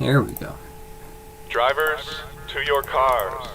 There we go. Drivers, to your cars.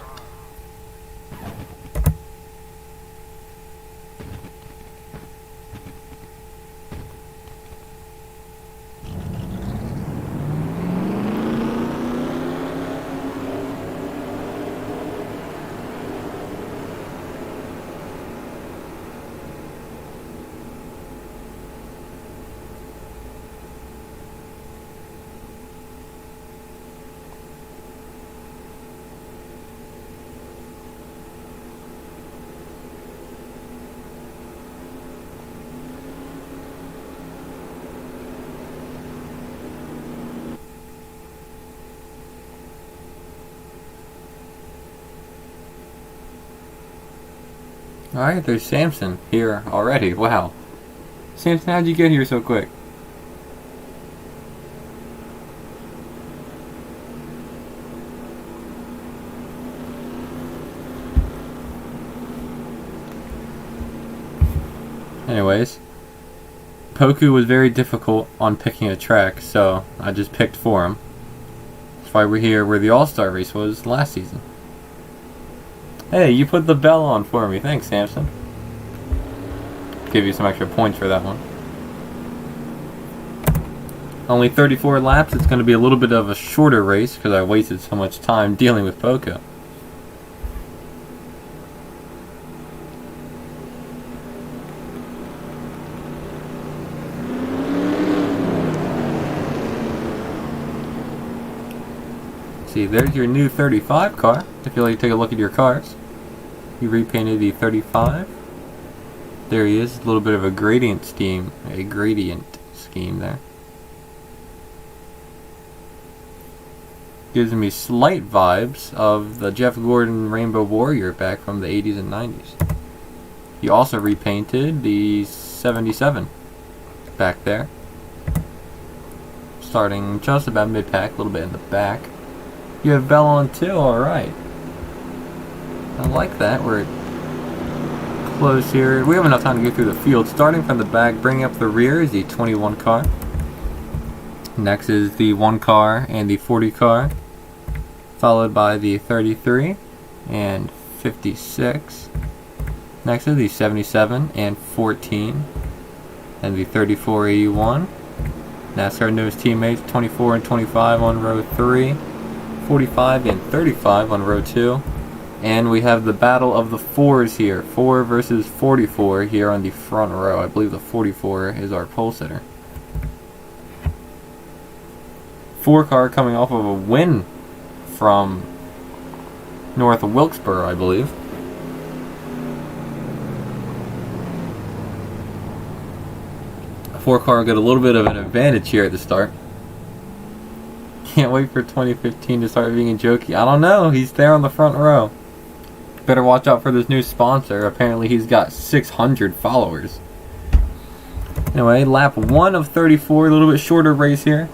Alright, there's Samson here already. Wow. Samson, how'd you get here so quick? Anyways, Poku was very difficult on picking a track, so I just picked for him. That's why we're here where the All-Star race was last season. Hey, you put the bell on for me. Thanks, Samson. Give you some extra points for that one. Only 34 laps. It's going to be a little bit of a shorter race because I wasted so much time dealing with Poco. See, there's your new 35 car. If you like to take a look at your cars, you repainted the 35. There he is, a little bit of a gradient scheme there. Gives me slight vibes of the Jeff Gordon Rainbow Warrior back from the 80s and 90s. You also repainted the 77 back there, starting just about mid-pack, a little bit in the back. You have Bell on too, alright. I like that. We're close here. We have enough time to get through the field. Starting from the back, bringing up the rear is the 21 car. Next is the 1 car and the 40 car, followed by the 33 and 56. Next is the 77 and 14, and the 3481. NASCAR newest teammates 24 and 25 on row 3. 45 and 35 on row 2. And we have the battle of the 4s here. 4 versus 44 here on the front row. I believe the 44 is our pole sitter. 4 car coming off of a win from North Wilkesboro, I believe. A 4 car got a little bit of an advantage here at the start. Can't wait for 2015 to start being jokey. I don't know. He's there on the front row. Better watch out for this new sponsor. Apparently he's got 600 followers. Anyway, lap 1 of 34. A little bit shorter race here.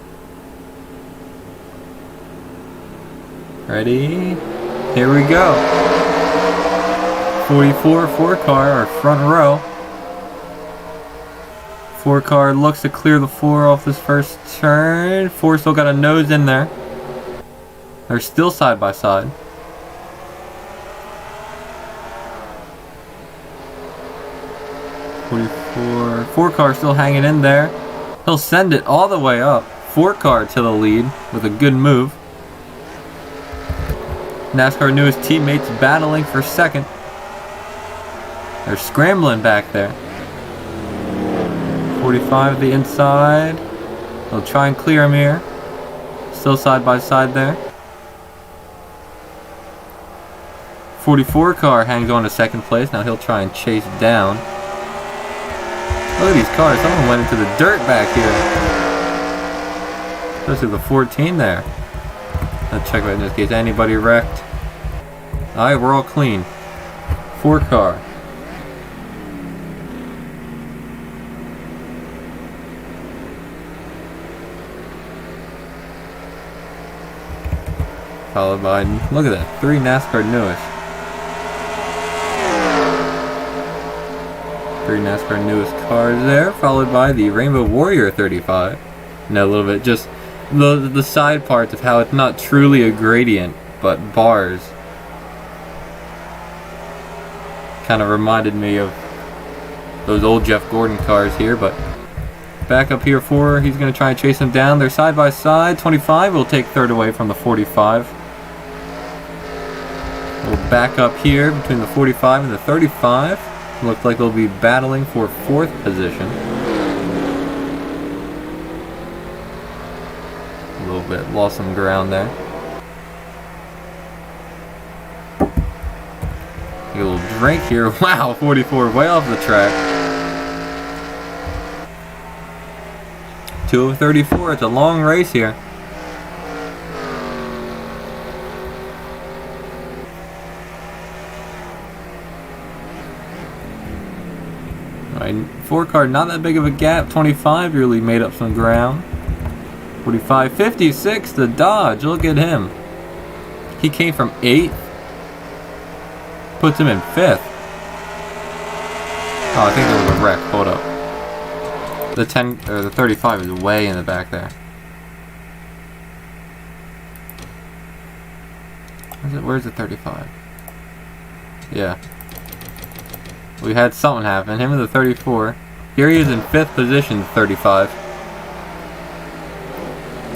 Ready? Here we go. 44 4 car, our front row. 4 car looks to clear the 4 off this first turn. 4 still got a nose in there. They're still side by side. Four car still hanging in there. He'll send it all the way up. 4 car to the lead with a good move. NASCAR newest teammates battling for second. They're scrambling back there. 45 the inside. They'll try and clear him here. Still side by side there. 44 car hangs on to second place. Now he'll try and chase down. Look at these cars. Someone went into the dirt back here. Especially the 14 there. Let's check right in this case. Anybody wrecked? Alright, we're all clean. 4 car. Followed by, look at that, 3 NASCAR newest. 3 NASCAR newest cars there, followed by the Rainbow Warrior 35. And a little bit, just the side parts of how it's not truly a gradient, but bars. Kind of reminded me of those old Jeff Gordon cars here, but back up here for, he's going to try and chase him down. They're side by side. 25 will take third away from the 45. We'll back up here between the 45 and the 35. Looks like they'll be battling for fourth position. A little bit lost some ground there. A little drink here. Wow, 44 way off the track. 2 of 34. It's a long race here. Alright, 4 car, not that big of a gap. 25 really made up some ground. 45, 56, the Dodge. Look at him. He came from 8th. Puts him in 5th. Oh, I think there was a wreck. Hold up. The 10 or the 35 is way in the back there. Where's the 35? Yeah. We had something happen. Him and the 34. Here he is in 5th position, 35.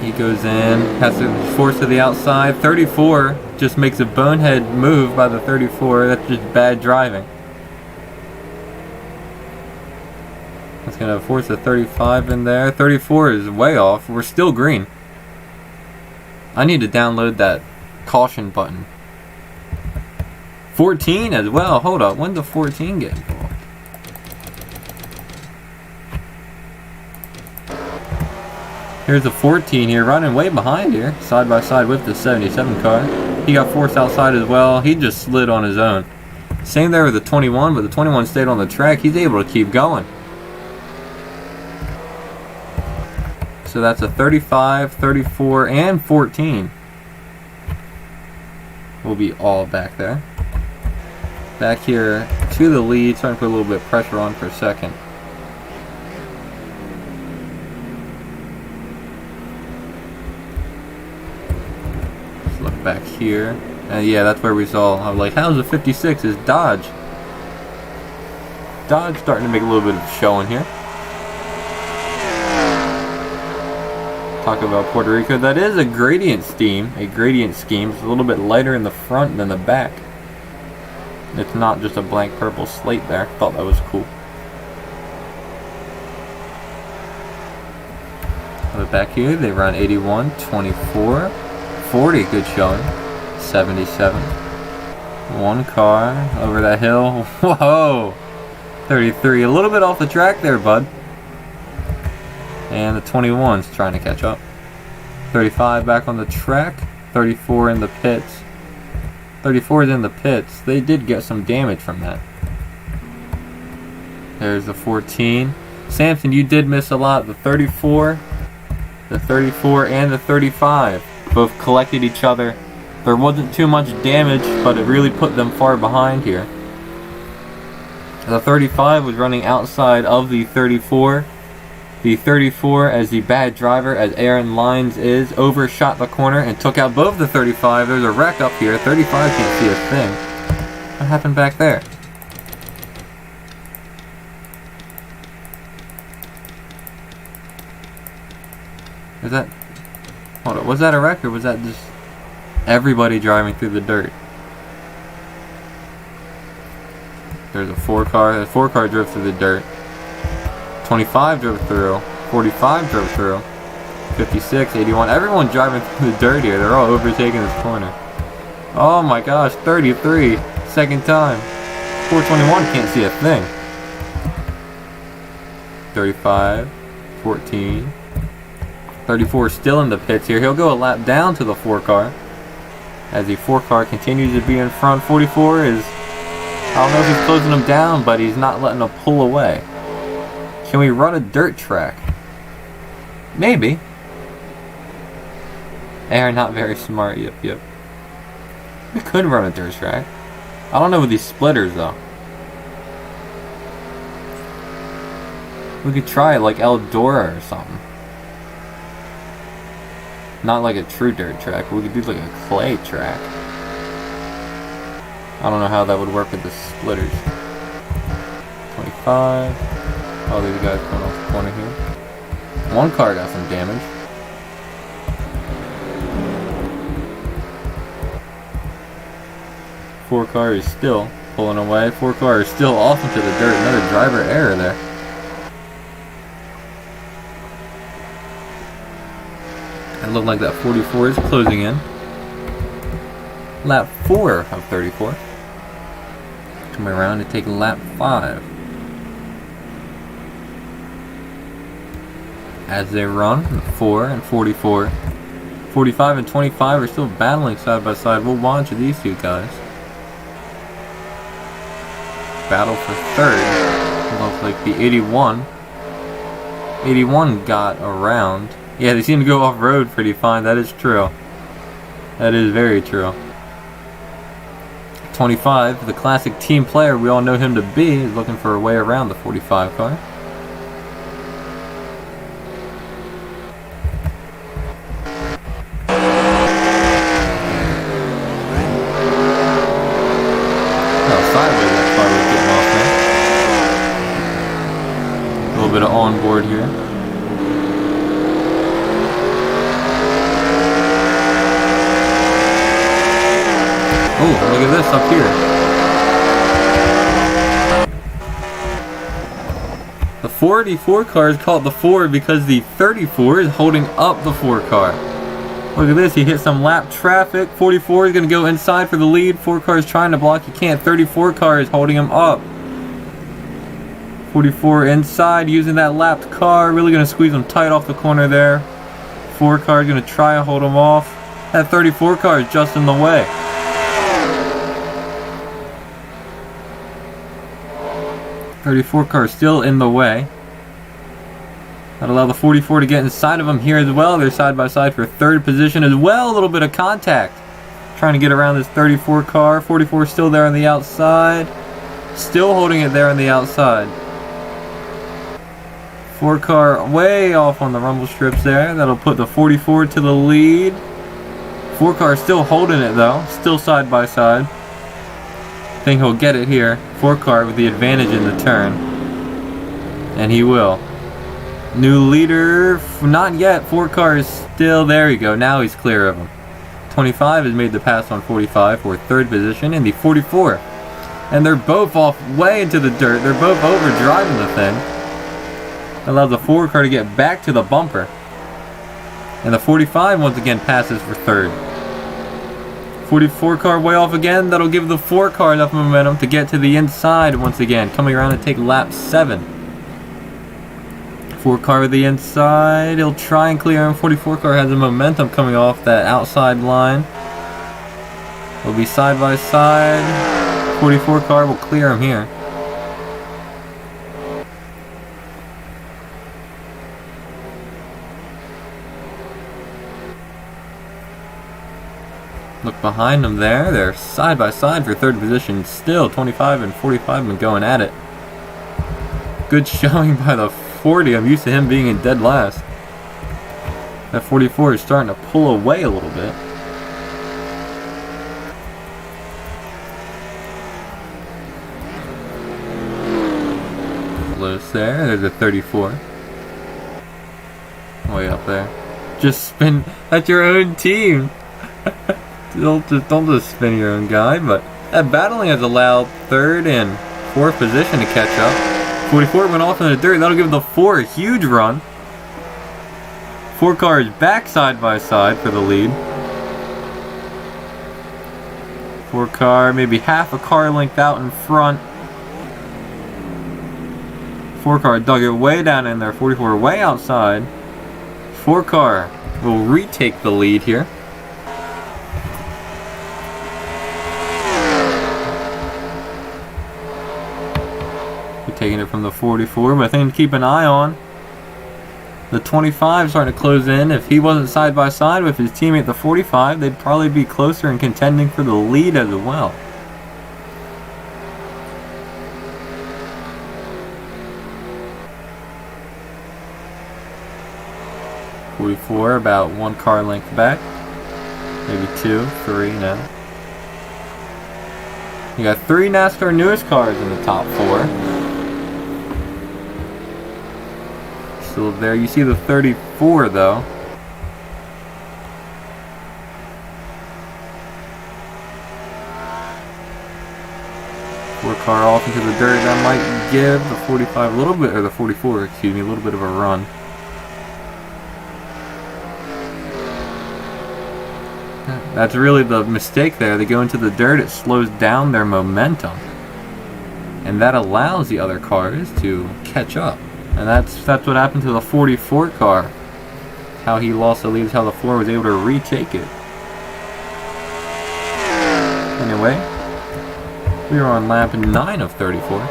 He goes in, has to force to the outside. 34 just makes a bonehead move by the 34. That's just bad driving. It's going to force the 35 in there. 34 is way off. We're still green. I need to download that caution button. 14 as well. Hold up. When did 14 get involved? Here's the 14 here, running way behind here. Side by side with the 77 car. He got forced outside as well. He just slid on his own. Same there with the 21, but the 21 stayed on the track. He's able to keep going. So that's a 35, 34, and 14. We'll be all back there. Back here to the lead, starting to put a little bit of pressure on for a second. Let's look back here. Yeah, that's where we saw. I was like, how's the 56? Is Dodge. Dodge starting to make a little bit of showing here. Talk about Puerto Rico. That is a gradient scheme. A gradient scheme. It's a little bit lighter in the front than the back. It's not just a blank purple slate there. Thought that was cool. But back here, they run 81, 24, 40. Good showing. 77. One car over that hill. Whoa! 33. A little bit off the track there, bud. And the 21's trying to catch up. 35 back on the track. 34 in the pits. 34 is in the pits. They did get some damage from that. There's the 14. Samson, you did miss a lot. The 34, the 34, and the 35 both collected each other. There wasn't too much damage, but it really put them far behind here. The 35 was running outside of the 34. The 34, as the bad driver, as Aaron Lines is, overshot the corner and took out both the 35. There's a wreck up here. 35 can't see a thing. What happened back there? Is that... Hold on, was that a wreck or was that just everybody driving through the dirt? There's a 4 car. The 4 car drove through the dirt. 25 drove through, 45 drove through, 56, 81, everyone driving through the dirt here. They're all overtaking this corner. Oh my gosh, 33, second time. 421 can't see a thing. 35, 14, 34 still in the pits here. He'll go a lap down to the 4 car. As the 4 car continues to be in front, 44 is, I don't know if he's closing him down, but he's not letting him pull away. Can we run a dirt track? Maybe. Aaron, not very smart. Yep. We could run a dirt track. I don't know with these splitters, though. We could try it like Eldora or something. Not like a true dirt track. We could do like a clay track. I don't know how that would work with the splitters. 25. All these guys coming off the corner here. One car got some damage. Four car is still pulling away. Four car is still off into the dirt. Another driver error there. It looked like that 44 is closing in. Lap 4 of 34. Coming around to take lap 5. As they run, 4 and 44. 45 and 25 are still battling side by side. We'll watch these two guys battle for third. It looks like the 81. 81 got around. Yeah, they seem to go off-road pretty fine. That is true. That is very true. 25, the classic team player we all know him to be, is looking for a way around the 45 car. Sideways that car was getting off there. A little bit of onboard here. Oh, look at this up here. The 44 car is called the 4 because the 34 is holding up the 4 car. Look at this, he hit some lap traffic. 44 is going to go inside for the lead. 4 car is trying to block, he can't. 34 car is holding him up. 44 inside using that lapped car. Really going to squeeze him tight off the corner there. 4 car is going to try to hold him off. That 34 car is just in the way. 34 car still in the way. That allow the 44 to get inside of him here as well. They're side by side for third position as well. A little bit of contact. Trying to get around this 34 car. 44 still there on the outside. Still holding it there on the outside. 4 car way off on the rumble strips there. That'll put the 44 to the lead. 4 car still holding it though. Still side by side. Think he'll get it here. 4 car with the advantage in the turn. And he will. New leader, not yet. 4 car is still, there you go. Now he's clear of him. 25 has made the pass on 45 for third position in the 44. And they're both off way into the dirt. They're both over driving the thing. Allows the 4 car to get back to the bumper. And the 45 once again passes for third. 44 car way off again. That'll give the 4 car enough momentum to get to the inside once again. Coming around to take lap 7. 4 car with the inside. He'll try and clear him. 44 car has the momentum coming off that outside line. They'll be side by side. 44 car will clear him here. Look behind them there. They're side by side for third position. Still 25 and 45 been going at it. Good showing by the 40. I'm used to him being in dead last. That 44 is starting to pull away a little bit. Loose there. There's a 34. Way up there. Just spin. That's your own team. Don't just spin your own guy, but that battling has allowed third and fourth position to catch up. 44 went off in the dirt. That'll give the 4 a huge run. 4 cars back side by side for the lead. 4 car maybe half a car length out in front. 4 car dug it way down in there. 44 way outside. 4 car will retake the lead here. Taking it from the 44, but I think to keep an eye on. The 25 starting to close in. If he wasn't side by side with his teammate the 45, they'd probably be closer and contending for the lead as well. 44 about 1 car length back. Maybe 2, 3 now. You got 3 NASCAR newest cars in the top 4. Still there. You see the 34 though. Car off into the dirt. That might give the 45 a little bit, or the 44, excuse me, a little bit of a run. That's really the mistake there. They go into the dirt, it slows down their momentum. And that allows the other cars to catch up. And that's what happened to the 44 car. How he lost the lead, how the 4 was able to retake it. Anyway, we are on lap 9 of 34.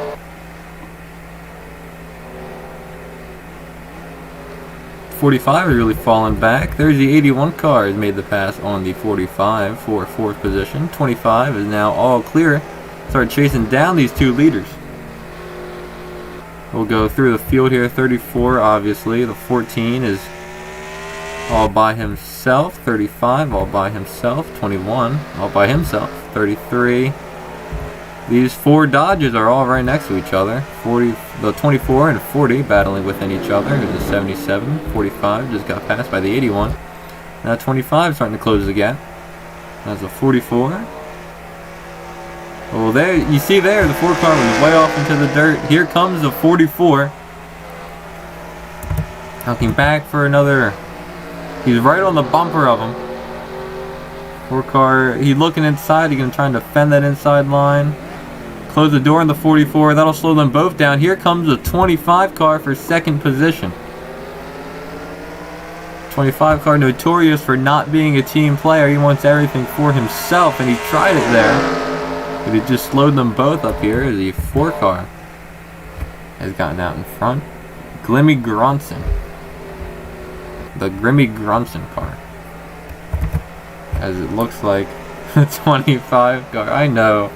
'45 is really falling back. There's the 81 car has made the pass on the 45 for 4th position. 25 is now all clear. Start chasing down these 2 leaders. We'll go through the field here. 34, obviously. The 14 is all by himself. 35 all by himself. 21 all by himself. 33. These 4 Dodges are all right next to each other. The 24 and 40 battling within each other. There's a 77. 45 just got passed by the 81. Now 25 starting to close the gap. That's a 44. Well, there you see there the 4 car was way off into the dirt. Here comes the 44. Looking back for another. He's right on the bumper of him. 4 car. He's looking inside. He's gonna try and defend that inside line. Close the door on the 44. That'll slow them both down. Here comes the 25 car for 2nd position. 25 car notorious for not being a team player. He wants everything for himself, and he tried it there. But it just slowed them both up here. The 4 car has gotten out in front. Glimmy Gronson. The Grimmy Gronson car. As it looks like the 25 car. I know.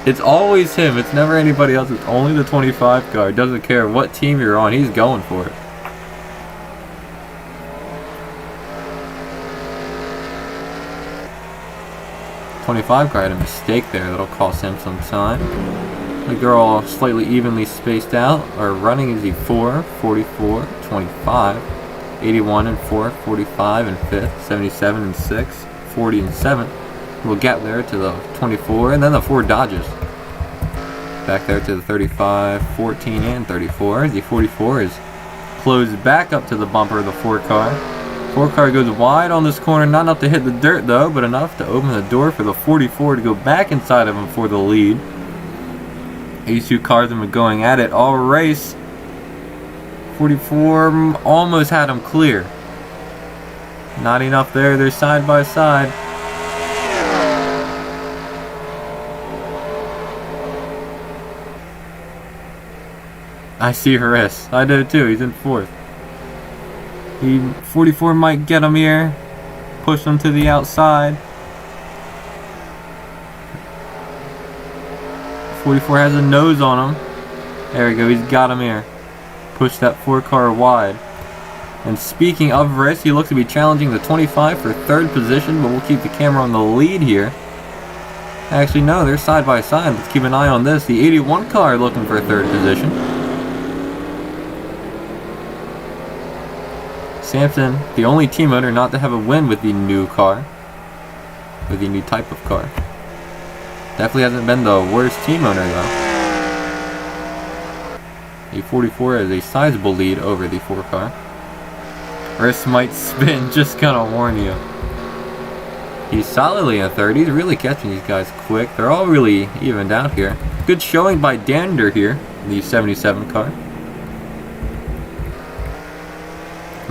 It's always him. It's never anybody else. It's only the 25 car. Doesn't care what team you're on. He's going for it. '25 car had a mistake there that'll cost him some time. Like they're all slightly evenly spaced out. Our running is the 4, 44, 25, 81 and 4, 45 and 5th, 77 and 6, 40 and 7. We'll get there to the 24, and then the 4 Dodges. Back there to the 35, 14, and 34. The 44 is closed back up to the bumper of the 4 car. 4 car goes wide on this corner, not enough to hit the dirt though, but enough to open the door for the 44 to go back inside of him for the lead. These 2 cars have been going at it all race. 44 almost had him clear. Not enough there, they're side by side. I see Harris. I do too. He's in 4th. 44 might get him here. Push him to the outside. 44 has a nose on him. There we go. He's got him here. Push that 4 car wide. And speaking of Harris, he looks to be challenging the 25 for 3rd position, but we'll keep the camera on the lead here. Actually, no, they're side by side. Let's keep an eye on this. The 81 car looking for 3rd position. Sampson, the only team owner not to have a win with the new car. With the new type of car. Definitely hasn't been the worst team owner though. The 44 has a sizable lead over the 4 car. Wrist might spin, just gonna warn you. He's solidly in 3rd. He's really catching these guys quick. They're all really evened out here. Good showing by Dander here, the 77 car.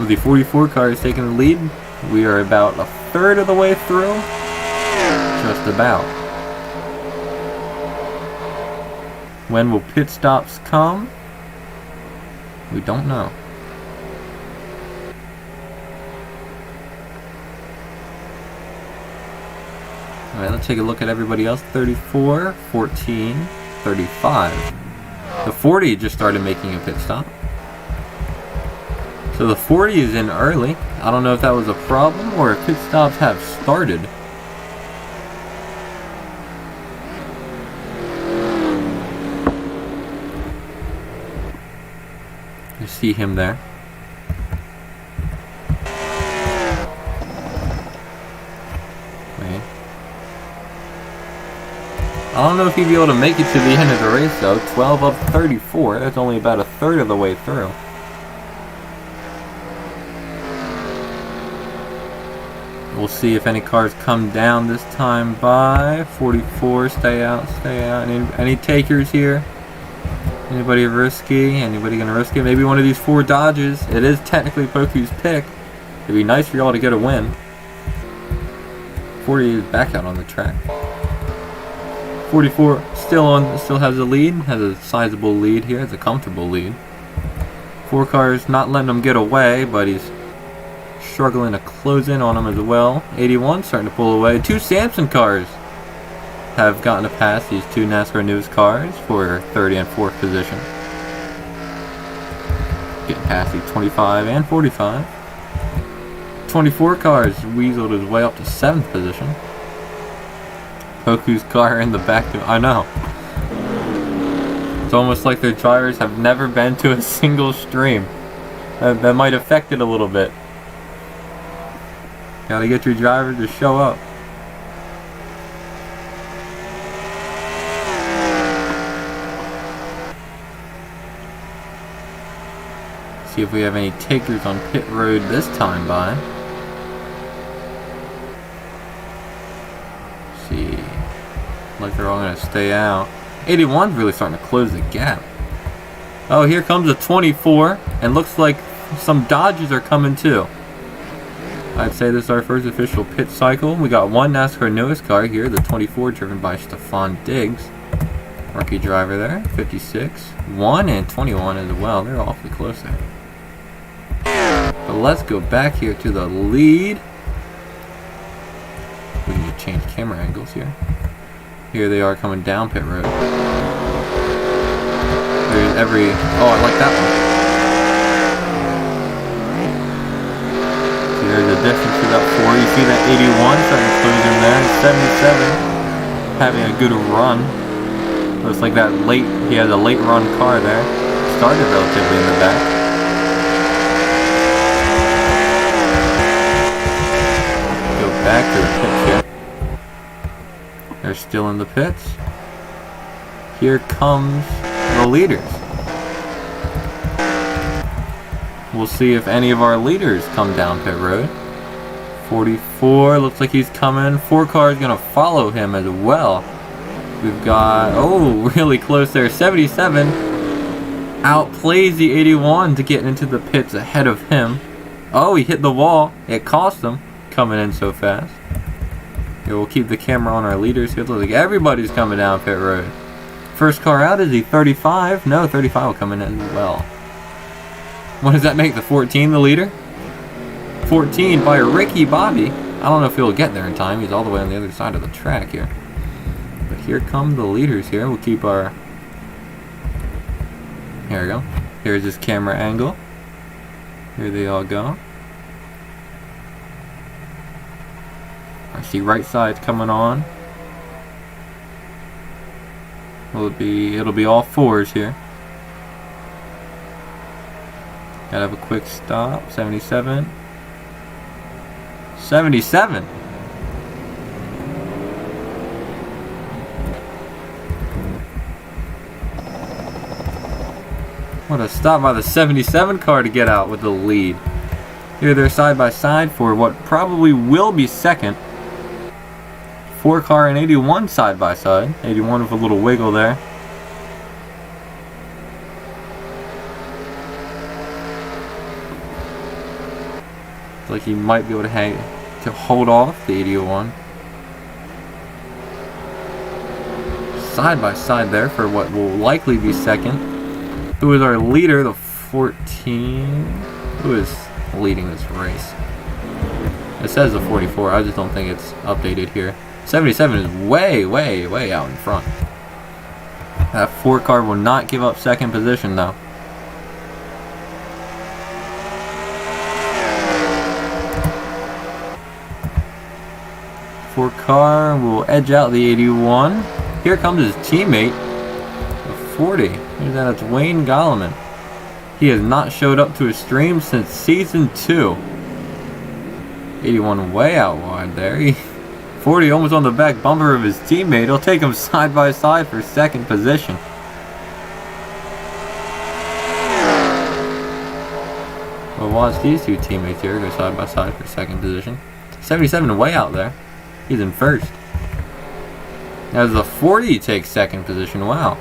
The 44 car is taking the lead. We are about a 1/3 of the way through. Just about. When will pit stops come? We don't know. Alright, let's take a look at everybody else. 34, 14, 35. The 40 just started making a pit stop. So the 40 is in early. I don't know if that was a problem or if pit stops have started. You see him there. Wait. I don't know if he'd be able to make it to the end of the race though. 12 of 34. That's only about a third of the way through. We'll see if any cars come down this time by. 44, stay out, stay out. Any takers here? Anybody risky? Anybody gonna risk it? Maybe one of these 4 Dodges. It is technically Poku's pick. It'd be nice for y'all to get a win. 40 is back out on the track. 44 still has a lead. Has a sizable lead here. Has a comfortable lead. 4 cars not letting him get away, but he's struggling to close in on him as well. 81 starting to pull away. 2 Samson cars have gotten to pass these 2 NASCAR News cars for 30 and 4th position. Getting past the 25 and 45. 24 cars weaseled his way up to 7th position. Poku's car in the back. I know. It's almost like their drivers have never been to a single stream. That might affect it a little bit. Gotta get your drivers to show up. See if we have any takers on pit road this time by. See. Like they're all gonna stay out. 81's really starting to close the gap. Oh, here comes a 24, and looks like some Dodges are coming too. I'd say this is our first official pit cycle. We got 1 NASCAR newest car here, the 24 driven by Stefan Diggs. Rookie driver there, 56. 1 and 21 as well. They're awfully close there. But let's go back here to the lead. We need to change camera angles here. Here they are coming down pit road. There's every... Oh, I like that one. See, there's a distance to that 4. You see that 81 starting to close in there. 77 having a good run. Looks like that late... He has a late run car there. Started relatively in the back. Back to the pits here. They're still in the pits. Here comes the leaders. We'll see if any of our leaders come down pit road. 44 looks like he's coming. 4 cars gonna follow him as well. We've got, oh, really close there. 77 outplays the 81 to get into the pits ahead of him. Oh, he hit the wall. It cost him. Coming in so fast. Here, we'll keep the camera on our leaders here. It looks like everybody's coming down pit road. First car out, is he 35? No, 35 will come in as well. What does that make? The 14 the leader? 14 by Ricky Bobby. I don't know if he'll get there in time. He's all the way on the other side of the track here. But here come the leaders here. We'll keep our... Here we go. Here's his camera angle. Here they all go. I see right side's coming on. It'll be all 4s here. Gotta have a quick stop. 77. 77! What a stop by the 77 car to get out with the lead. Here they're side by side for what probably will be second. 4 car and 81 side by side. 81 with a little wiggle there. Looks like he might be able to hold off the 81. Side by side there for what will likely be second. Who is our leader? The 14. Who is leading this race? It says the 44. I just don't think it's updated here. 77 is way, way, way out in front. That 4 car will not give up second position though. 4 car will edge out the 81. Here comes his teammate, the 40. Here's that, it's Wayne Golliman. He has not showed up to his stream since season 2. 81 way out wide there. 40 almost on the back bumper of his teammate. He'll take him side by side for second position. We'll watch these two teammates here go side by side for second position. 77 way out there. He's in first. As the 40 takes second position. Wow.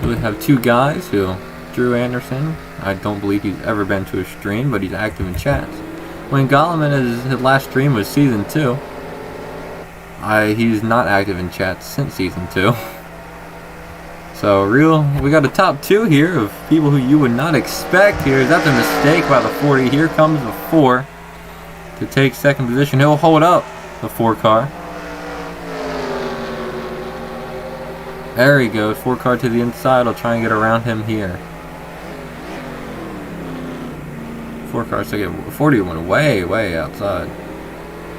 We have two guys who, Drew Anderson, I don't believe he's ever been to a stream, but he's active in chats. When Golliman, his last stream was season 2. He's not active in chats since season 2. So we got a top 2 here of people who you would not expect here. That's a mistake by the 40. Here comes the 4 to take second position. He'll hold up the 4 car. There he goes, 4 car to the inside. I'll try and get around him here. 4 cars to get 40 went way outside.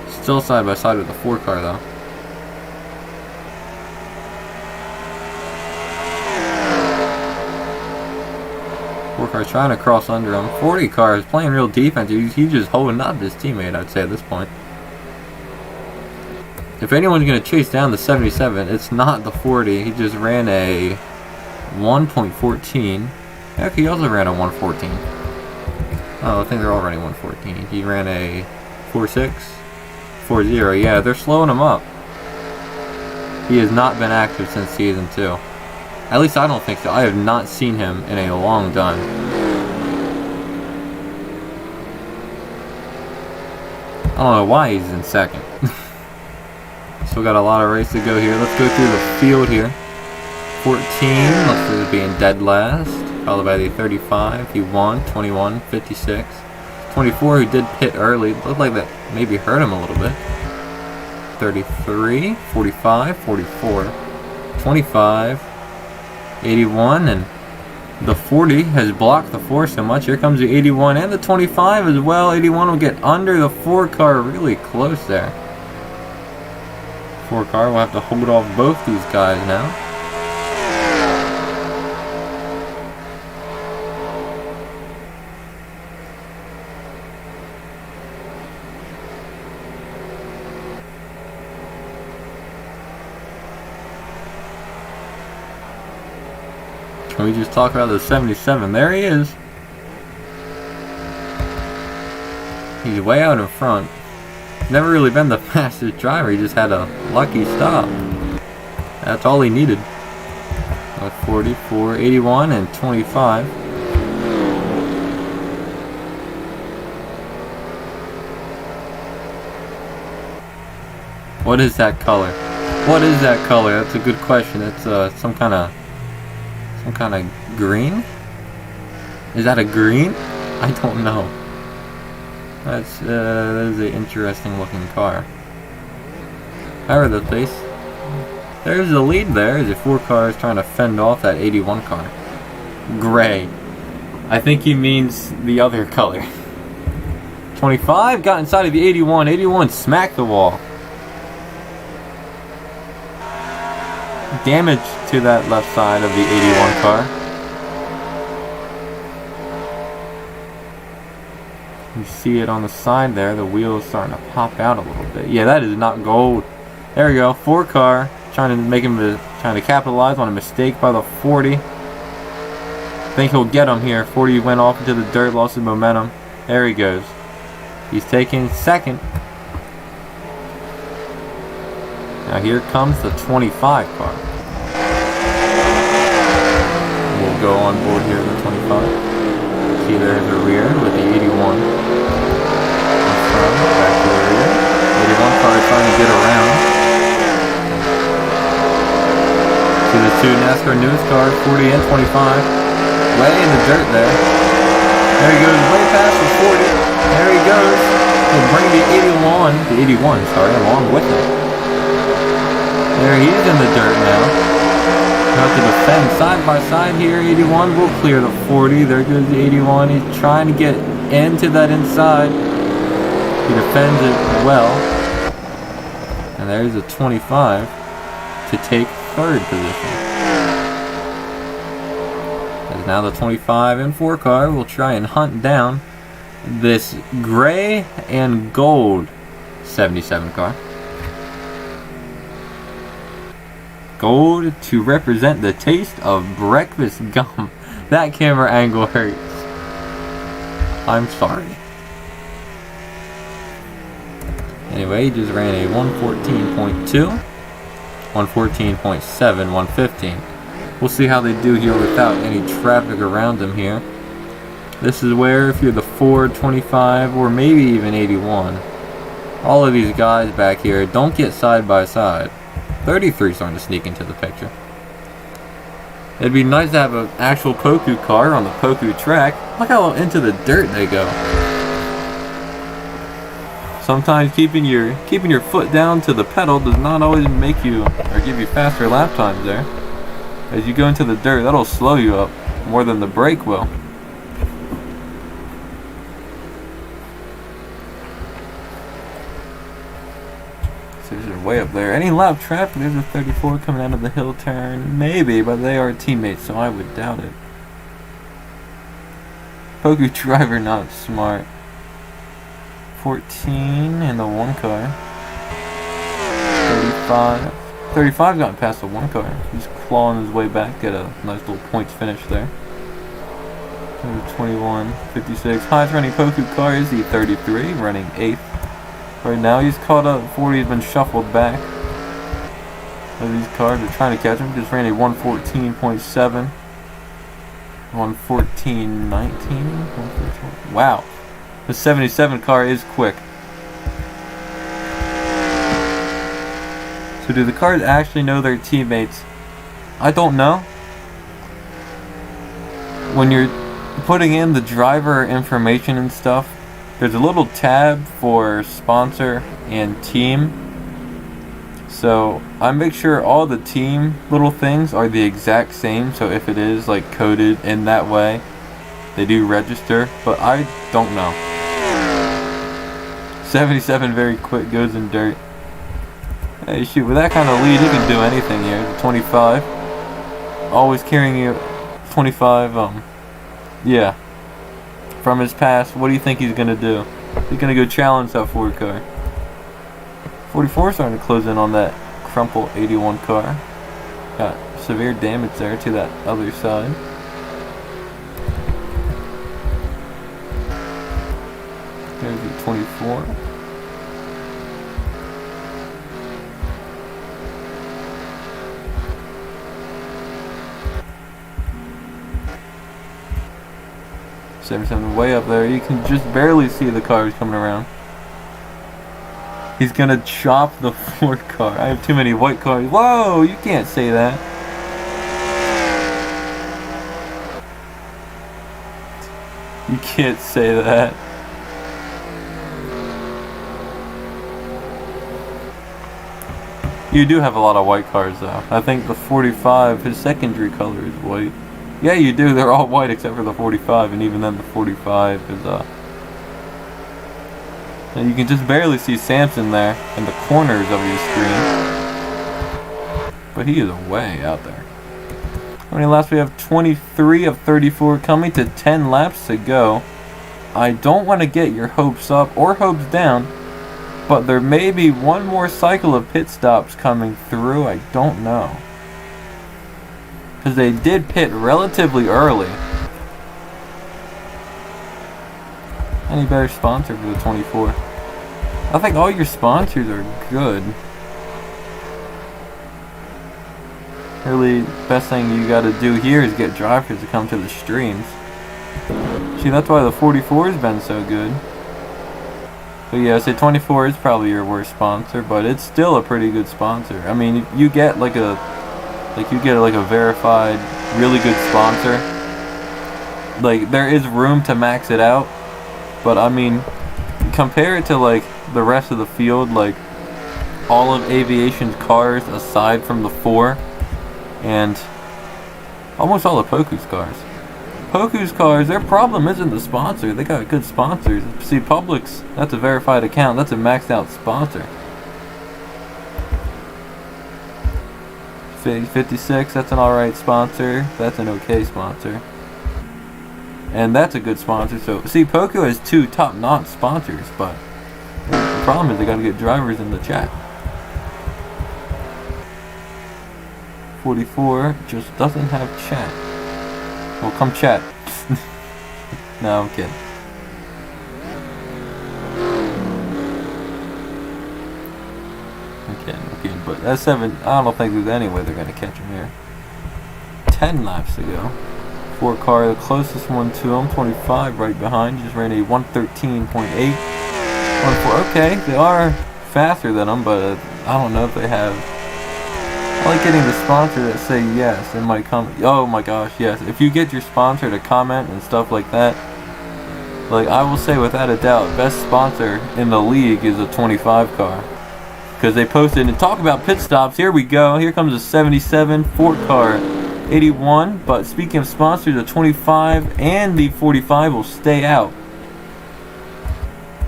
Still side by side with the 4 car though. Four car trying to cross under him. 40 car is playing real defense. He's just holding up his teammate, I'd say at this point. If anyone's going to chase down the 77, it's not the 40. He just ran a 1.14. Heck, he also ran a 114. Oh, I think they're all running 114. He ran a 4.6, 4.0. Yeah, they're slowing him up. He has not been active since season 2. At least I don't think so. I have not seen him in a long time. I don't know why he's in second. Still got a lot of race to go here. Let's go through the field here. 14, looks like being dead last. Followed by the 35, he won. 21, 56. 24, who did pit early. Looked like that maybe hurt him a little bit. 33, 45, 44, 25, 81, and the 40 has blocked the 4 so much. Here comes the 81 and the 25 as well. 81 will get under the 4 car really close there. 4 car will have to hold off both these guys now. Can we just talk about the 77? There he is. He's way out in front. Never really been the fastest driver. He just had a lucky stop. That's all he needed. 44, 81, and 25. What is that color? What is that color? That's a good question. It's some kind of green? Is that a green? I don't know. That is an interesting looking car. However, there's the lead there as the 4 car is trying to fend off that 81 car. Gray. I think he means the other color. 25 got inside of the 81. 81 smacked the wall. Damage to that left side of the 81 car. You see it on the side there, the wheel is starting to pop out a little bit. Yeah, that is not gold. There we go, 4 car, trying to capitalize on a mistake by the 40. I think he'll get him here. 40 went off into the dirt, lost his momentum. There he goes. He's taking second. Now here comes the 25 car. We'll go on board here in the 25. See, there's the rear with the 81. Back to the rear. 81 car trying to get around. See the 2 NASCAR news cars, 40 and 25. Way in the dirt there. There he goes, way past the 40. There he goes. We'll bring the 81, sorry, along with him. There he is in the dirt now. We'll have to defend side by side here. 81 will clear the 40. There goes the 81. He's trying to get into that inside. He defends it well. And there's a 25 to take third position. As now the 25 and 4 car will try and hunt down this gray and gold 77 car. Gold to represent the taste of breakfast gum. That camera angle hurts. I'm sorry. Anyway, he just ran a 114.2, 114.7, 115. We'll see how they do here without any traffic around them here. This is where if you're the Ford 25 or maybe even 81, all of these guys back here don't get side by side. 33 starting to sneak into the picture. It'd be nice to have an actual Poku car on the Poku track. Look how into the dirt they go. Sometimes keeping your foot down to the pedal does not always make you or give you faster lap times there. As you go into the dirt, that'll slow you up more than the brake will. Way up there. Any lap traffic, there's a 34 coming out of the hill turn. Maybe, but they are teammates, so I would doubt it. Poku driver not smart. 14 in the 1 car. 35. 35 got past the 1 car. He's clawing his way back. Get a nice little points finish there. 21, 56. Highest running Poku car is the 33, running 8th. Right now he's caught up. 40 has been shuffled back. These cars are trying to catch him. Just ran a 114.7. 114.19. Wow. The 77 car is quick. So do the cars actually know their teammates? I don't know. When you're putting in the driver information and stuff, there's a little tab for sponsor and team. So I make sure all the team little things are the exact same. So if it is like coded in that way, they do register. But I don't know. 77 very quick, goes in dirt. Hey shoot, with that kind of lead, he can do anything here. The 25. Always carrying you 25, yeah. From his past, what do you think he's gonna do? He's gonna go challenge that Ford car. 44 starting to close in on that crumple 81 car. Got severe damage there to that other side. There's the 24. Something way up there. You can just barely see the cars coming around. He's gonna chop the Ford car. I have too many white cars. Whoa, you can't say that. You can't say that. You do have a lot of white cars though. I think the 45, his secondary color is white. Yeah, you do. They're all white except for the 45, and even then the 45 is, and you can just barely see Samson there in the corners of your screen. But he is way out there. How many laps we have? 23 of 34 coming to 10 laps to go. I don't want to get your hopes up or hopes down, but there may be one more cycle of pit stops coming through. I don't know. Because they did pit relatively early. Any better sponsor for the 24? I think all your sponsors are good. Really, best thing you gotta do here is get drivers to come to the streams. See, that's why the 44 has been so good. But yeah, I say 24 is probably your worst sponsor, but it's still a pretty good sponsor. I mean, you get like a verified, really good sponsor. Like, there is room to max it out, but I mean, compare it to like the rest of the field, like all of aviation's cars aside from the 4 and almost all of Poku's cars. Poku's cars, their problem isn't the sponsor. They got good sponsors. See, Publix, that's a verified account. That's a maxed out sponsor. 56, that's an alright sponsor. That's an okay sponsor. And that's a good sponsor. So, see, Poku has 2 top-notch sponsors, but the problem is they gotta get drivers in the chat. 44 just doesn't have chat. Well, come chat. No, I'm kidding. I'm kidding. But that's 7. I don't think there's any way they're gonna catch him here. 10 laps to go. 4 car, the closest one to him, 25 right behind, just ran a 113.8. 1.4. Okay, they are faster than him, but I don't know if they have. I like getting the sponsor that say yes. It might come. Oh my gosh, yes. If you get your sponsor to comment and stuff like that, like I will say without a doubt, best sponsor in the league is a 25 car. Because they posted and talk about pit stops. Here we go. Here comes a 77 Ford car, 81. But speaking of sponsors, the 25 and the 45 will stay out.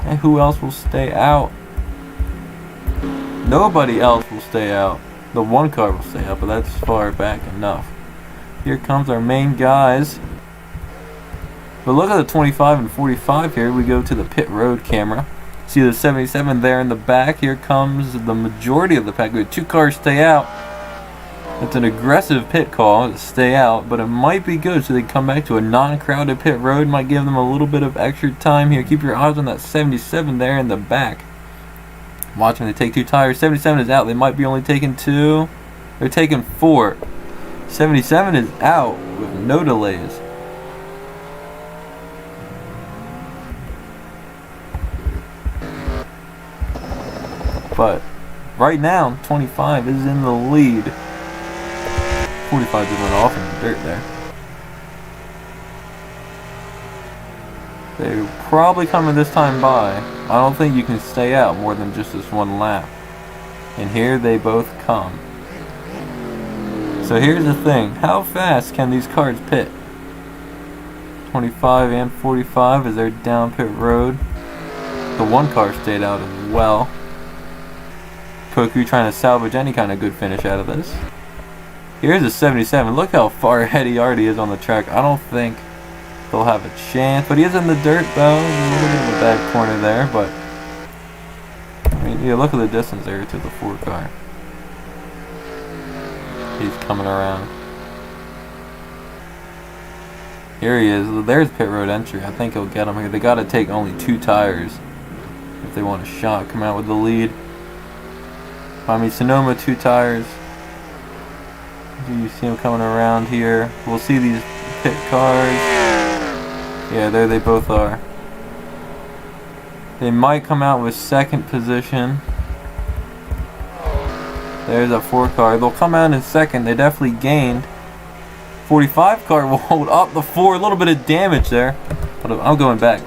And who else will stay out? Nobody else will stay out. The 1 car will stay out, but that's far back enough. Here comes our main guys. But look at the 25 and 45 here. We go to the pit road camera. See the 77 there in the back. Here comes the majority of the pack. We have 2 cars stay out. It's an aggressive pit call to stay out, but it might be good so they can come back to a non-crowded pit road. Might give them a little bit of extra time here. Keep your eyes on that 77 there in the back. Watch when they take 2 tires. 77 is out. They might be only taking 2. They're taking 4. 77 is out with no delays. But right now, 25 is in the lead. 45 just went off in the dirt there. They're probably coming this time by. I don't think you can stay out more than just this 1 lap. And here they both come. So here's the thing. How fast can these cars pit? 25 and 45 as they're down pit road. The 1 car stayed out as well. Poku trying to salvage any kind of good finish out of this. Here's a 77. Look how far ahead he already is on the track. I don't think they'll have a chance, but he is in the dirt though. A little bit of a bad corner there, but I mean, yeah, look at the distance there to the 4 car. He's coming around. Here he is. There's pit road entry. I think he'll get him here. They got to take only 2 tires if they want a shot. Come out with the lead. I mean, Sonoma 2 tires. You see him coming around here. We'll see these pit cars. Yeah, there they both are. They might come out with 2nd position. There's a 4 car. They'll come out in 2nd. They definitely gained. 45 car will hold up the 4. A little bit of damage there. But I'm going back.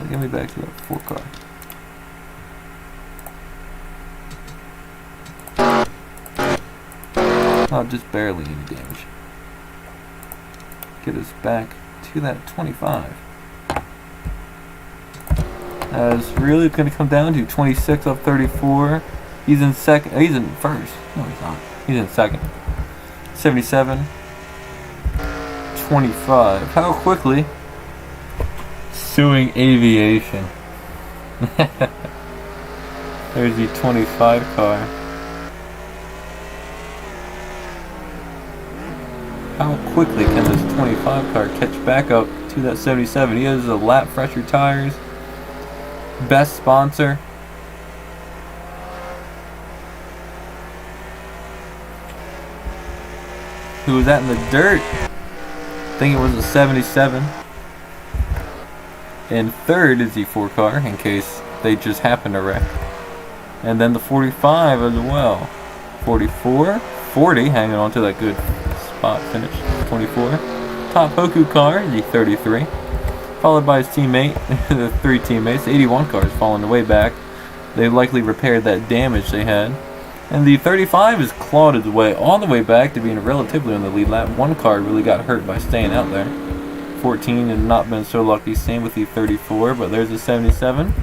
Get me back to that 4 car. Oh, just barely any damage. Get us back to that 25. It's really going to come down to 26 up 34. He's in 2nd. He's in 1st. No, he's not. He's in 2nd. 77. 25. How quickly? Suing aviation. There's the 25 car. How quickly can this 25 car catch back up to that 77? He has a lap fresher tires. Best sponsor. Who was that in the dirt? I think it was a 77. And 3rd is the 4 car in case they just happen to wreck. And then the 45 as well. 44, 40, hanging on to that good spot finish. 24. top Poku car, the 33, followed by his teammate, the 3 teammates. The 81 car is falling the way back. They likely repaired that damage they had. And the 35 has clawed its way all the way back to being relatively on the lead lap. One car really got hurt by staying out there. 14 has not been so lucky. Same with the 34, but there's a 77.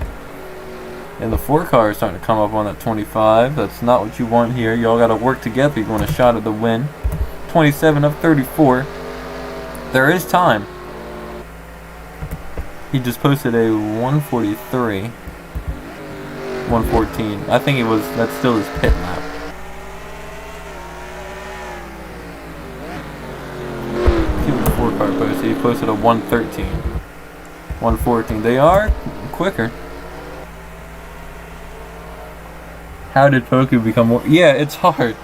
And the 4 car is starting to come up on that 25. That's not what you want here. You all got to work together. You want a shot at the win. 27 of 34. There is time. He just posted a 143. 114. I think it was, that's still his pit lap. See what the 4 car posted. He posted a 113. 114. They are quicker. How did Poku become more? Yeah, it's hard.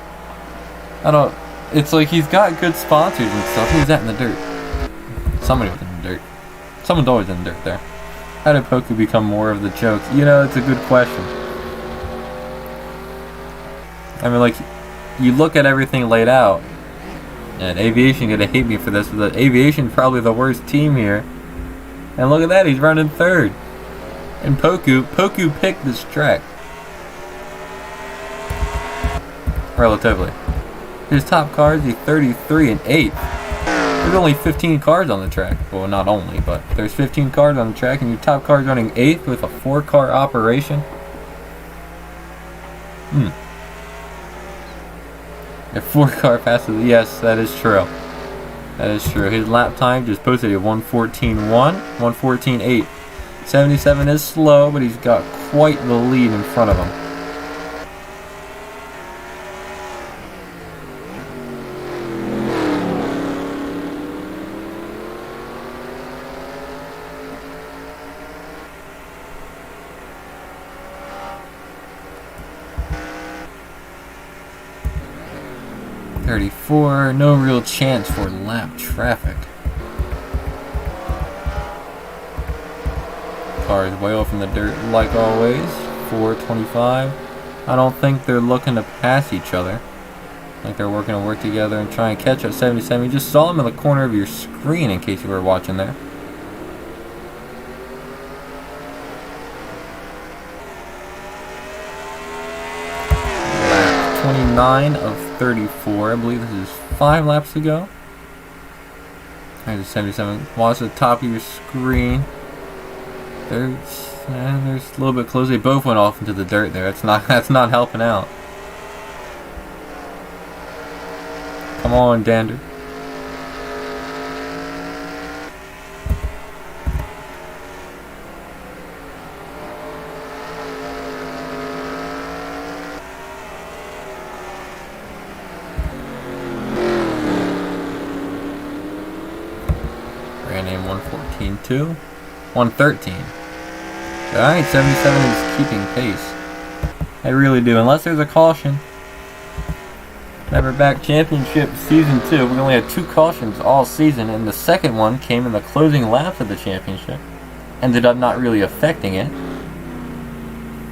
I don't. It's like he's got good sponsors and stuff. Who's that in the dirt? Somebody was in the dirt. Someone's always in the dirt there. How did Poku become more of the joke? You know, it's a good question. I mean, like, you look at everything laid out, and Aviation gonna hate me for this, but Aviation probably the worst team here. And look at that, he's running 3rd. And Poku picked this track. Relatively. His top car is the 33 and 8th. There's only 15 cars on the track. Well, not only, but there's 15 cars on the track, and your top car is running 8th with a 4-car operation. A 4-car passes. Yes, that is true. That is true. His lap time just posted a 114.1, 114.8. 77 is slow, but he's got quite the lead in front of him. No real chance for lap traffic. Car is way off in the dirt like always. 425. I don't think they're looking to pass each other. I think they're working to work together and try and catch up 77. You just saw him in the corner of your screen in case you were watching there. Lap 29 of 34. I believe this is 5 laps to go. There's a 77. Watch the top of your screen. There's a little bit close. They both went off into the dirt there. That's not helping out. Come on, Dander. Name 114.2. 113. Alright, 77 is keeping pace. I really do. Unless there's a caution. Neverback Championship Season 2. We only had 2 cautions all season, and the second one came in the closing laps of the championship. Ended up not really affecting it.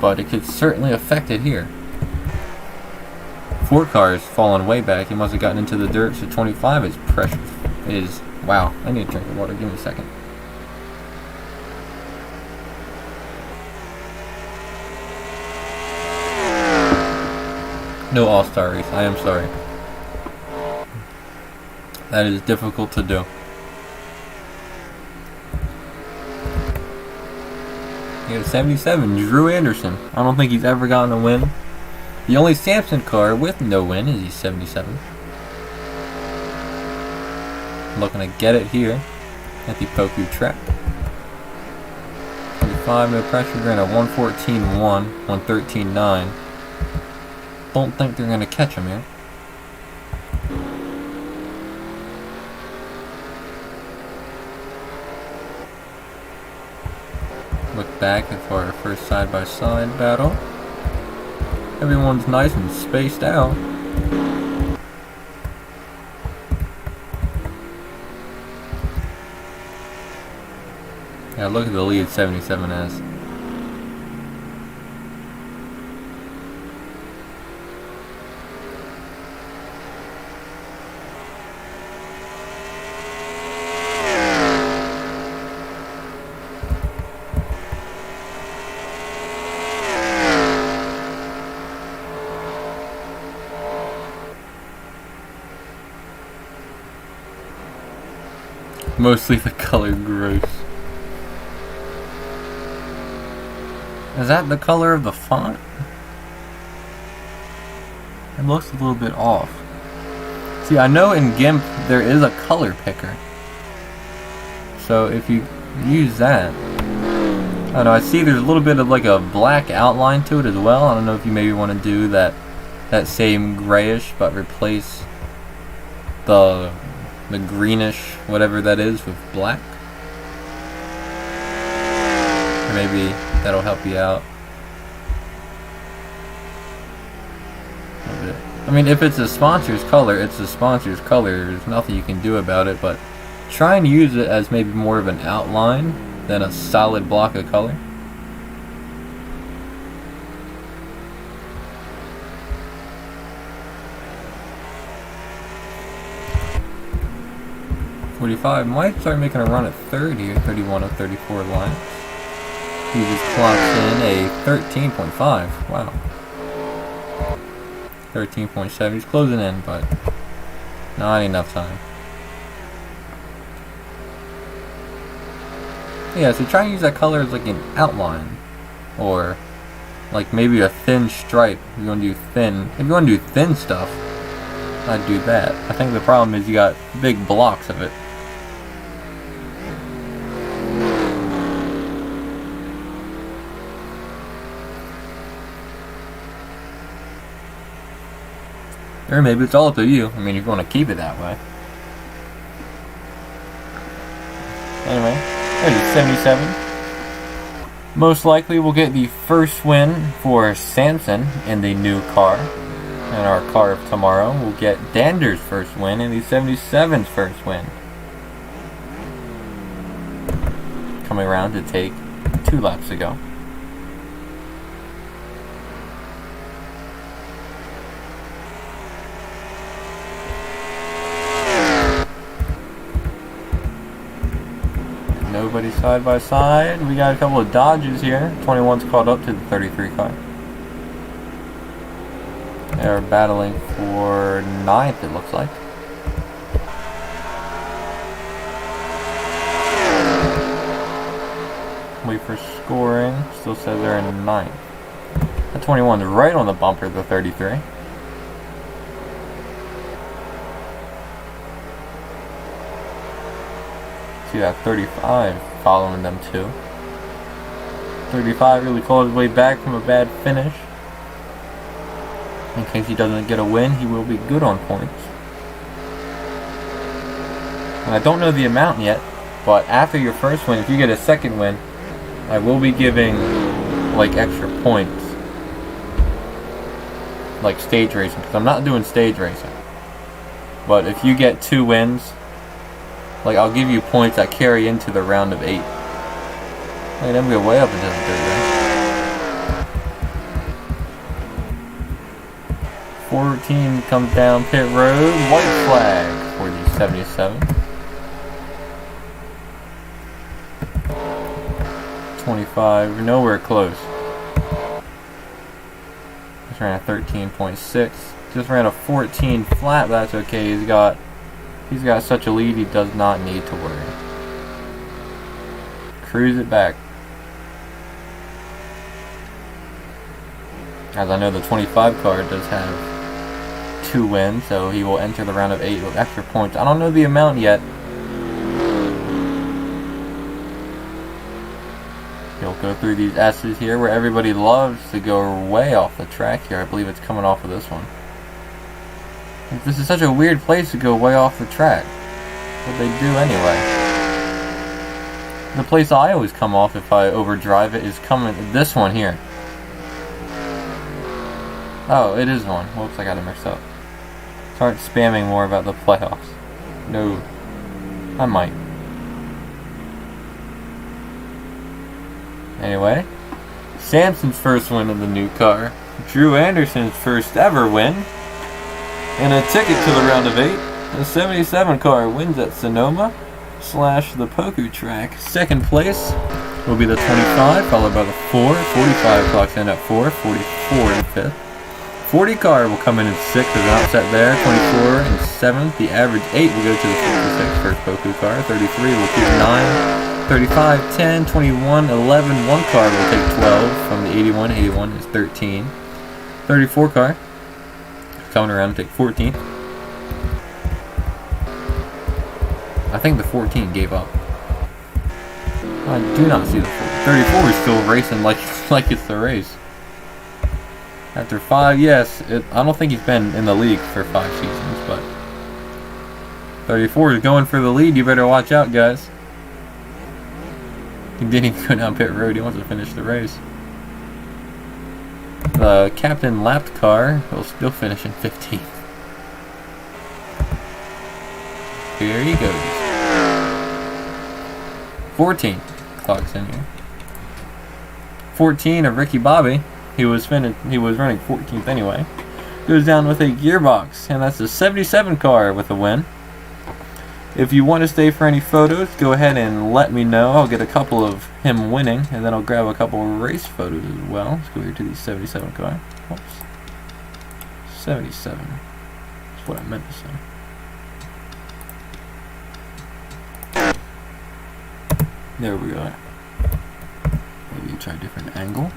But it could certainly affect it here. 4 cars falling way back. He must have gotten into the dirt, so 25 is pressure. Is wow, I need a drink of water. Give me a second. No all-star race. I am sorry. That is difficult to do. He has 77, Drew Anderson. I don't think he's ever gotten a win. The only Samson car with no win is the 77. Looking to get it here at the Poku track. 25, no pressure. We're in a 114.1, 113.9. Don't think they're going to catch him here. Look back for our first side-by-side battle. Everyone's nice and spaced out. Yeah, look at the lead 77 has. Mostly the color gross. Is that the color of the font? It looks a little bit off. See, I know in GIMP there is a color picker. So if you use that, I don't know, I see there's a little bit of like a black outline to it as well. I don't know if you maybe want to do that same grayish, but replace the greenish, whatever that is, with black. Or maybe that'll help you out. I mean, if it's a sponsor's color, it's a sponsor's color. There's nothing you can do about it, but try and use it as maybe more of an outline than a solid block of color. .45 might start making a run at 30 or 31 of 34 lines. He just clocks in a 13.5. Wow. 13.7. He's closing in, but not enough time. Yeah, so try and use that color as like an outline, or like maybe a thin stripe. If you want to do thin, if you want to do thin stuff, I'd do that. I think the problem is you got big blocks of it. Or maybe it's all up to you. I mean, if you want to keep it that way. Anyway, there's 77. Most likely we'll get the first win for Samson in the new car. In our car of tomorrow, we'll get Dander's first win and the 77's first win. Coming around to take 2 laps ago. Nobody side by side. We got a couple of Dodges here. 21's caught up to the 33 car. They're battling for 9th, it looks like. Wait for scoring. Still says they're in 9th. The 21's right on the bumper, the 33. See that 35 following them too. 35 really clawed his way back from a bad finish. In case he doesn't get a win, he will be good on points. And I don't know the amount yet, but after your first win, if you get a second win, I will be giving like extra points. Like stage racing, because I'm not doing stage racing. But if you get 2 wins, like, I'll give you points that carry into the round of 8. Hey, then we're way up into the third round. 14 comes down pit road. White flag for the 77. 25, nowhere close. Just ran a 13.6. Just ran a 14 flat, but that's okay. He's got such a lead, he does not need to worry. Cruise it back. As I know, the 25 car does have 2 wins, so he will enter the round of 8 with extra points. I don't know the amount yet. He'll go through these S's here, where everybody loves to go way off the track here. I believe it's coming off of this one. This is such a weird place to go way off the track. What they do anyway. The place I always come off if I overdrive it is coming this one here. Oh, it is one. Whoops, I got it mixed up. Start spamming more about the playoffs. No. I might. Anyway. Samson's first win in the new car. Drew Anderson's first ever win. And a ticket to the round of 8. The 77 car wins at Sonoma / the Poku track. Second place will be the 25, followed by the 4. 45 clocks in at 4. 44 in 5th. 40 car will come in 6th as an upset there. 24 in 7th. The average 8 will go to the 56 first Boku car. 33 will keep 9. 35, 10, 21, 11. One car will take 12 from the 81. 81 is 13. 34 car coming around to take 14. I think the 14 gave up. I do not see the 34 is still racing like it's the race. After 5, yes, I don't think he's been in the league for 5 seasons, but 34 is going for the lead. You better watch out, guys. He didn't even go down pit road. He wants to finish the race. The captain lapped car will still finish in 15th. Here he goes. 14 clocks in here. 14 of Ricky Bobby. He was running 14th anyway. Goes down with a gearbox, and that's a 77 car with a win. If you want to stay for any photos, go ahead and let me know. I'll get a couple of him winning, and then I'll grab a couple of race photos as well. Let's go here to the 77 car. Oops. 77. That's what I meant to say. There we go. Maybe try a different angle.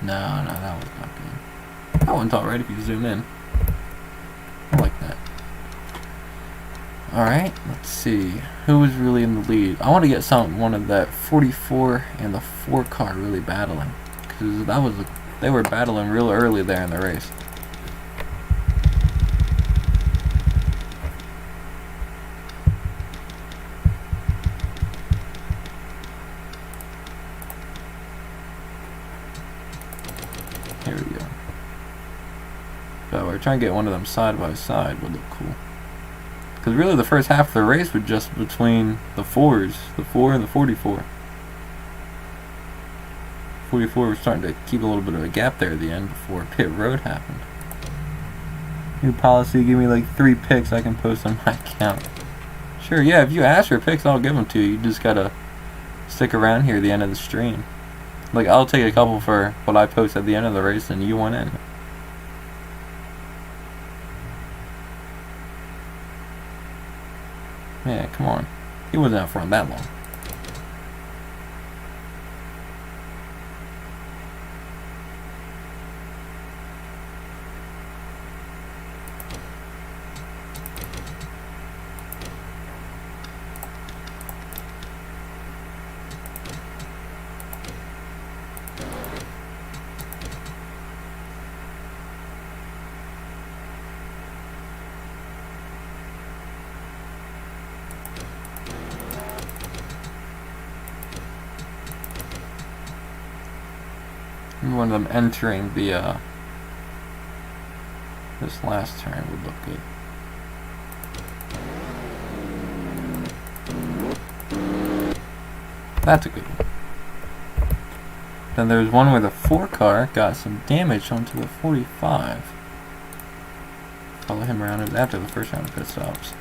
No, that one's not good. That one's alright if you zoom in. I like that. Alright, let's see. Who was really in the lead? I want to get one of that 44 and the 4 car really battling. Because they were battling real early there in the race. Here we go. So we're trying to get one of them side by side would look cool. Because really the first half of the race was just between the 4s, the 4 and the 44. 44 was starting to keep a little bit of a gap there at the end before pit road happened. New policy, give me like 3 picks I can post on my account. Sure, yeah, if you ask for picks, I'll give them to you. You just gotta stick around here at the end of the stream. Like, I'll take a couple for what I post at the end of the race and you went in. Yeah, come on. He wasn't out front that long. One of them entering the this last turn would look good. That's a good one. Then there's one where the 4 car got some damage onto the 45. Follow him around after the first round of pit stops.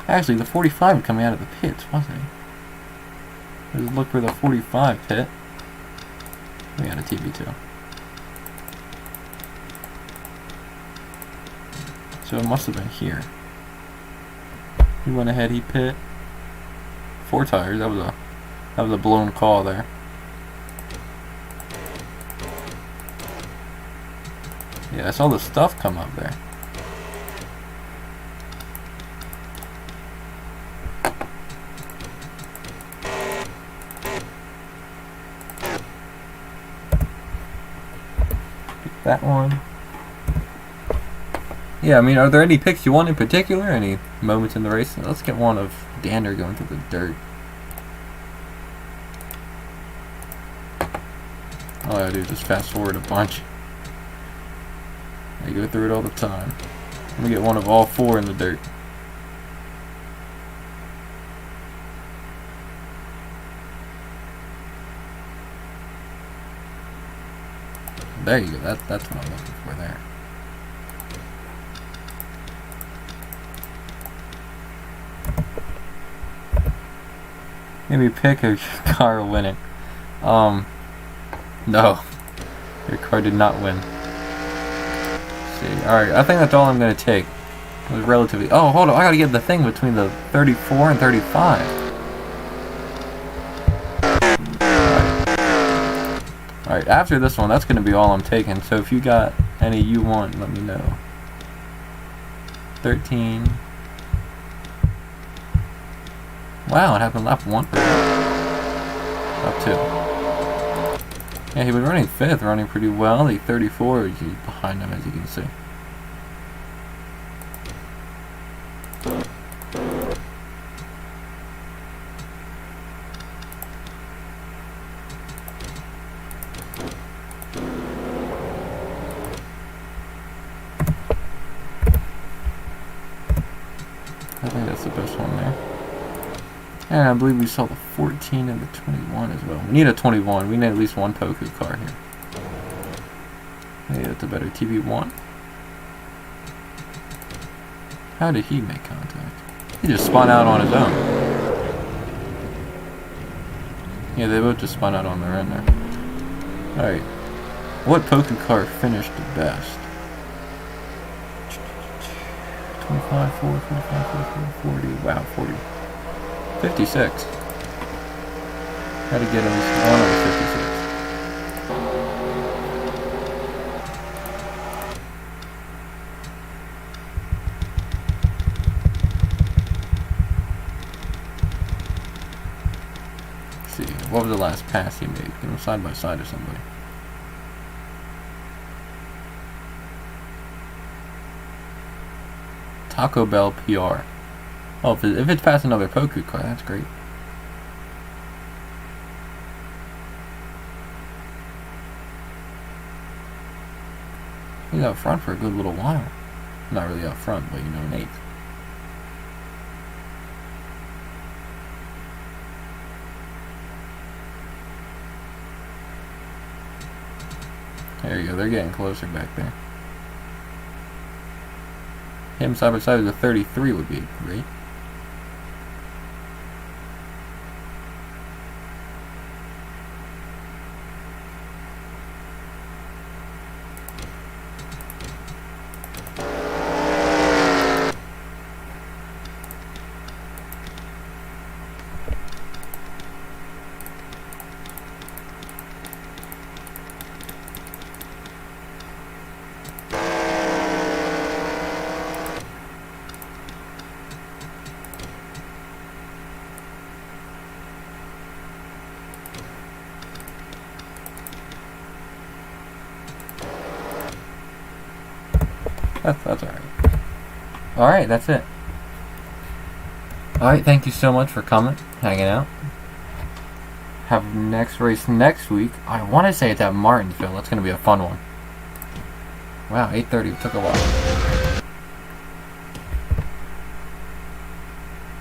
Actually, the 45 was coming out of the pits, wasn't he? Let's look for the 45 pit. We got a TV2. So it must have been here. He went ahead, he pit. 4 tires, that was a blown call there. Yeah, I saw the stuff come up there. That one. Yeah, I mean, are there any picks you want in particular? Any moments in the race? Let's get one of Danner going through the dirt. All I gotta do is just fast forward a bunch. I go through it all the time. Let me get one of all 4 in the dirt. There you go. That's what I'm looking for there. Maybe pick a car winning. No. Your car did not win. Let's see. Alright, I think that's all I'm gonna take. It was relatively... Oh, hold on. I gotta get the thing between the 34 and 35. Alright, after this one, that's gonna be all I'm taking. So if you got any you want, let me know. 13. Wow, it happened lap 1. Lap 2. Yeah, he was running 5th, running pretty well. The 34 is behind him, as you can see. I think that's the best one there. And I believe we saw the 14 and the 21 as well. We need a 21. We need at least one Poku car here. Maybe that's a better TV1. How did he make contact? He just spun out on his own. Yeah, they both just spun out on their own there. Alright. What Poku car finished the best? 25, 4, 45, 44, 40. Wow, 40. 56. Had to get at least one of the 56. Let's see, what was the last pass he made? Get him side by side or somebody. Taco Bell PR. Oh, if it's past another Poku car, that's great. He's out front for a good little while. Not really out front, but you know, an 8th. There you go, they're getting closer back there. Him side by side with a 33 would be great. That's alright. Alright, that's it. Alright, thank you so much for coming, hanging out. Have next race next week. I want to say it's at Martinsville. That's going to be a fun one. Wow, 8:30 took a while.